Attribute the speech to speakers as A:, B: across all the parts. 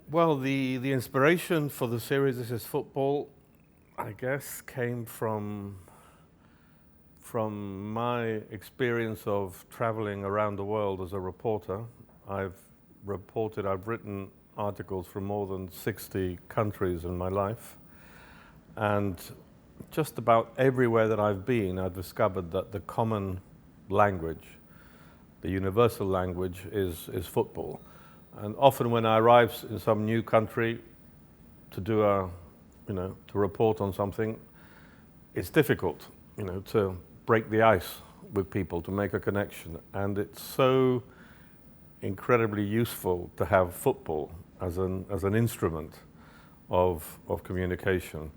A: Well, the inspiration for the series This Is Football, I guess, came from my experience of traveling around the world as a reporter. I've written articles from more than 60 countries in my life, and just about everywhere that I've been, I've discovered that the common language, the universal language, is football. And often when I arrive in some new country to do to report on something, it's difficult, to break the ice with people, to make a connection. And it's so incredibly useful to have football as an instrument of communication,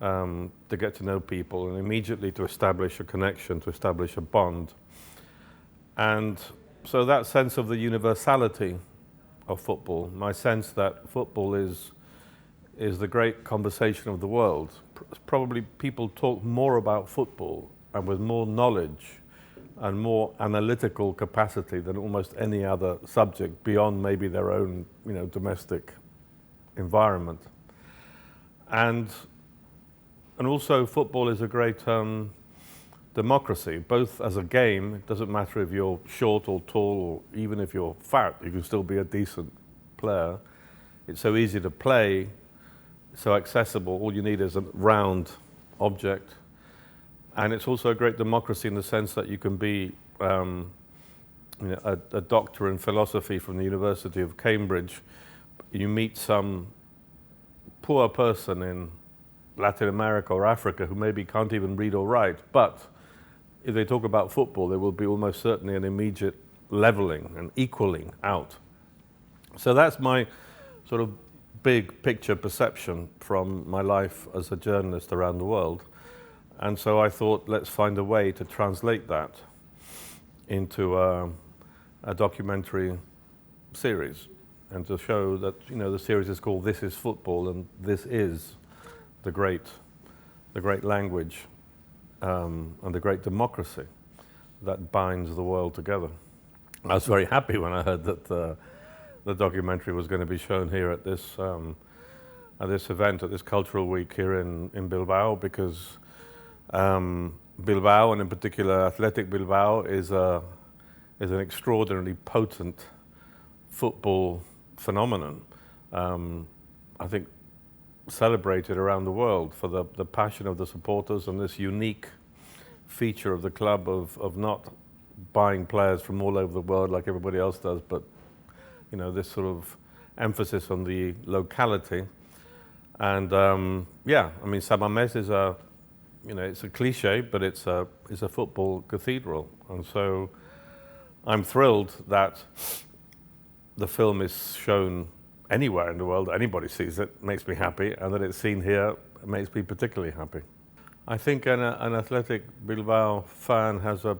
A: to get to know people and immediately to establish a connection, to establish a bond. And so that sense of the universality of football, my sense that football is the great conversation of the world. Probably people talk more about football and with more knowledge and more analytical capacity than almost any other subject beyond maybe their own, domestic environment. And also football is a great democracy, both as a game. It doesn't matter if you're short or tall, or even if you're fat, you can still be a decent player. It's so easy to play, so accessible. All you need is a round object. And it's also a great democracy in the sense that you can be a doctor in philosophy from the University of Cambridge. You meet some poor person in Latin America or Africa who maybe can't even read or write, but if they talk about football, there will be almost certainly an immediate leveling and equaling out. So that's my sort of big picture perception from my life as a journalist around the world. And so I thought, let's find a way to translate that into a documentary series, and to show that, the series is called This Is Football, and this is the great language and the great democracy that binds the world together. I was very happy when I heard that the documentary was going to be shown here at this event, at this cultural week here in Bilbao, because Bilbao, and in particular Athletic Bilbao, is an extraordinarily potent football phenomenon. I think celebrated around the world for the passion of the supporters and this unique feature of the club of not buying players from all over the world like everybody else does, but this sort of emphasis on the locality. And San Mamés is it's a cliche, but it's a football cathedral. And so I'm thrilled that the film is shown anywhere in the world. Anybody sees it makes me happy, and that it's seen here makes me particularly happy. I think an Athletic Bilbao fan has a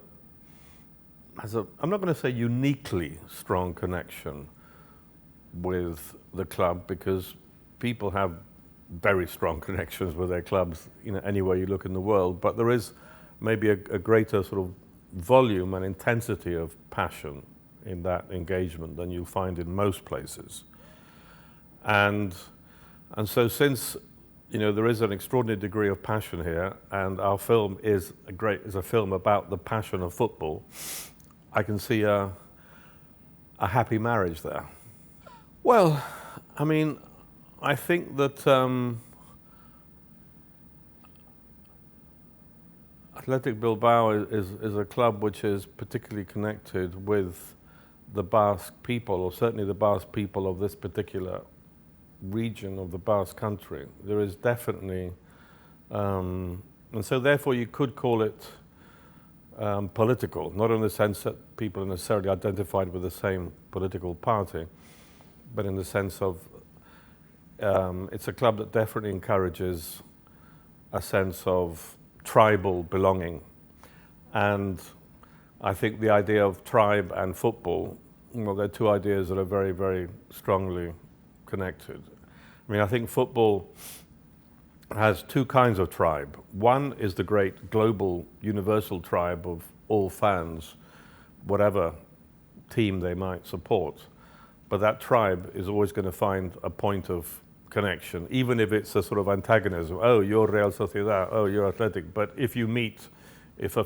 A: I'm not going to say uniquely strong connection with the club, because people have very strong connections with their clubs, anywhere you look in the world. But there is maybe a greater sort of volume and intensity of passion in that engagement than you'll find in most places. And so since there is an extraordinary degree of passion here, and our film is a film about the passion of football, I can see a happy marriage there. Well, I think that Athletic Bilbao is a club which is particularly connected with the Basque people, or certainly the Basque people of this particular region of the Basque country. There is definitely, and so therefore you could call it political, not in the sense that people are necessarily identified with the same political party, but in the sense of it's a club that definitely encourages a sense of tribal belonging. And I think the idea of tribe and football, they're two ideas that are very, very strongly connected. I think football has two kinds of tribe. One is the great global universal tribe of all fans, whatever team they might support. but that tribe is always going to find a point of connection, even if it's a sort of antagonism. Oh, you're Real Sociedad. Oh, you're Athletic. But if you meet, if a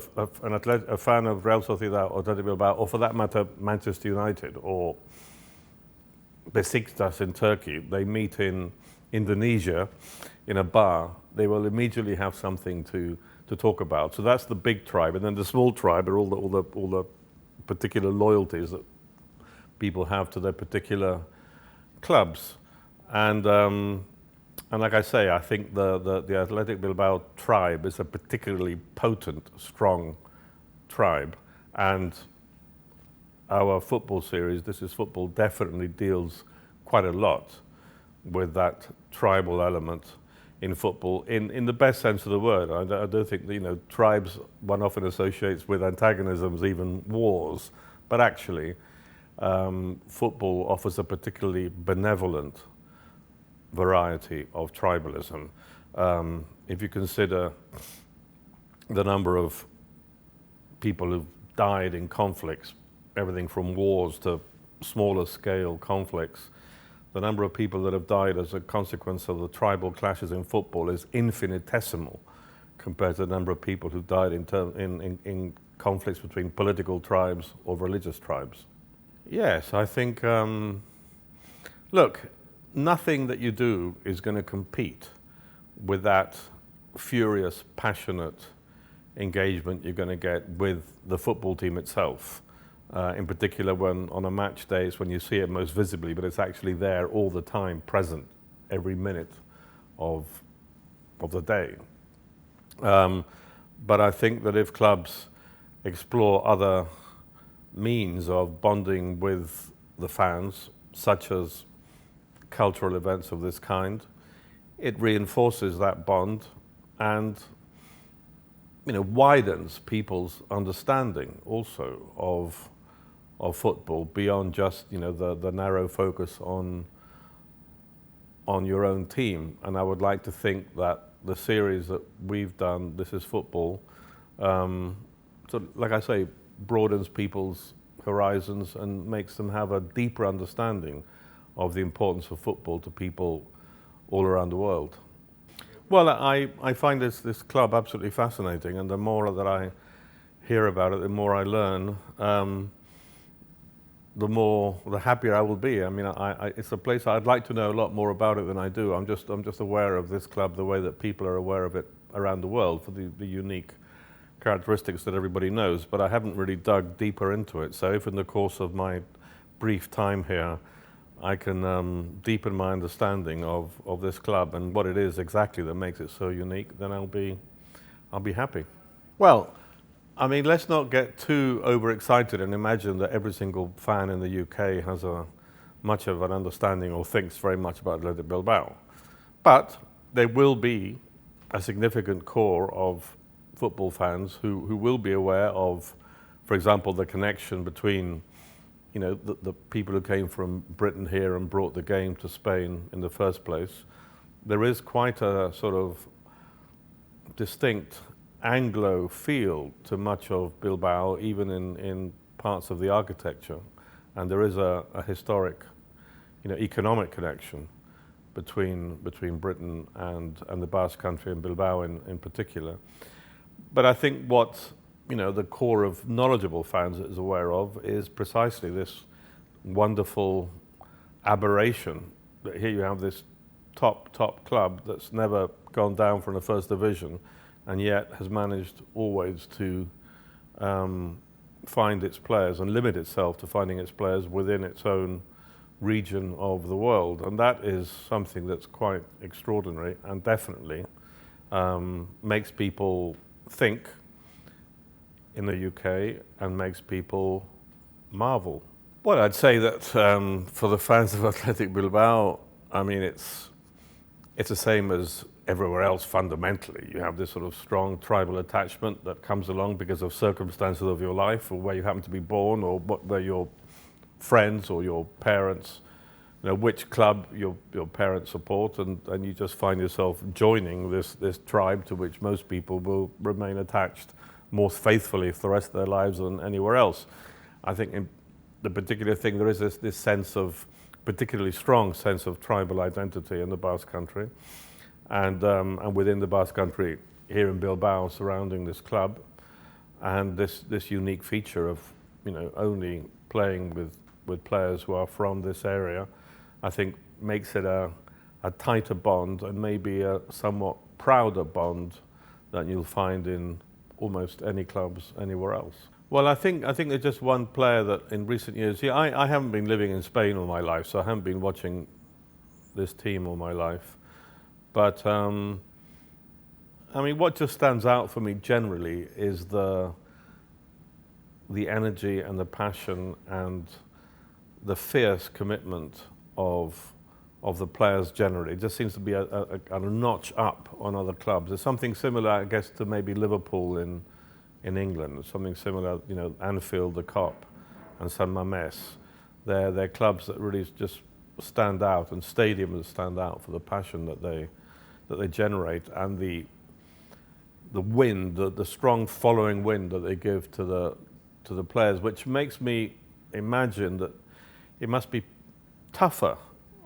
A: fan of Real Sociedad or Athletic Bilbao, or for that matter, Manchester United or Besiktas in Turkey, they meet in Indonesia in a bar, they will immediately have something to talk about. So that's the big tribe, and then the small tribe are all the particular loyalties that people have to their particular clubs. And like I say, I think the Athletic Bilbao tribe is a particularly potent, strong tribe. And our football series, This Is Football, definitely deals quite a lot with that tribal element in football, in the best sense of the word. I don't think that, tribes one often associates with antagonisms, even wars, but actually football offers a particularly benevolent variety of tribalism. If you consider the number of people who've died in conflicts, everything from wars to smaller scale conflicts, the number of people that have died as a consequence of the tribal clashes in football is infinitesimal compared to the number of people who died in conflicts between political tribes or religious tribes. Yes, I think, look, nothing that you do is going to compete with that furious, passionate engagement you're going to get with the football team itself. In particular, when on a match day, it's when you see it most visibly, but it's actually there all the time, present every minute of the day. But I think that if clubs explore other means of bonding with the fans, such as cultural events of this kind, it reinforces that bond and widens people's understanding also of football beyond just the narrow focus on your own team. And I would like to think that the series that we've done, This Is Football, so like I say, broadens people's horizons and makes them have a deeper understanding of the importance of football to people all around the world. Well, I find this club absolutely fascinating, and the more that I hear about it, the more I learn, the happier I will be. I mean, it's a place I'd like to know a lot more about it than I do. I'm just aware of this club the way that people are aware of it around the world for the unique characteristics that everybody knows, but I haven't really dug deeper into it. So if in the course of my brief time here, I can deepen my understanding of this club and what it is exactly that makes it so unique, then I'll be happy. Well, I mean, let's not get too overexcited and imagine that every single fan in the UK has much of an understanding or thinks very much about Athletic Bilbao. But there will be a significant core of football fans who will be aware of, for example, the connection between the people who came from Britain here and brought the game to Spain in the first place. There is quite a sort of distinct Anglo feel to much of Bilbao, even in parts of the architecture. And there is a historic, economic connection between Britain and the Basque Country and Bilbao in particular. But I think what the core of knowledgeable fans is aware of is precisely this wonderful aberration that here you have this top club that's never gone down from the first division and yet has managed always to find its players and limit itself to finding its players within its own region of the world. And that is something that's quite extraordinary and definitely makes people think in the UK and makes people marvel. Well, I'd say that for the fans of Athletic Bilbao, I mean, it's the same as everywhere else fundamentally. You have this sort of strong tribal attachment that comes along because of circumstances of your life or where you happen to be born or where your friends or your parents, which club your parents support, and you just find yourself joining this tribe to which most people will remain attached more faithfully for the rest of their lives than anywhere else. I think in the particular thing, there is this sense of particularly strong sense of tribal identity in the Basque Country, and within the Basque Country here in Bilbao, surrounding this club, and this unique feature of only playing with players who are from this area, I think makes it a tighter bond and maybe a somewhat prouder bond than you'll find in almost any clubs anywhere else. Well, I think there's just one player that in recent years, I haven't been living in Spain all my life, so I haven't been watching this team all my life. But I mean, what just stands out for me generally is the energy and the passion and the fierce commitment of the players generally. It just seems to be a notch up on other clubs. There's something similar, I guess, to maybe Liverpool in England. Something similar, Anfield, the Kop, and San Mamés. They're clubs that really just stand out, and stadiums stand out for the passion that they generate, and the wind, the strong following wind that they give to the players, which makes me imagine that it must be tougher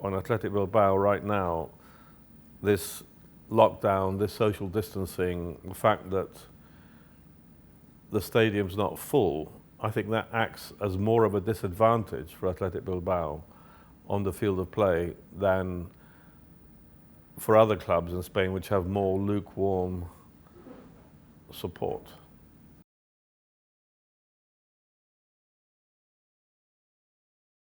A: on Athletic Bilbao right now, this lockdown, this social distancing, the fact that the stadium's not full. I think that acts as more of a disadvantage for Athletic Bilbao on the field of play than for other clubs in Spain which have more lukewarm support.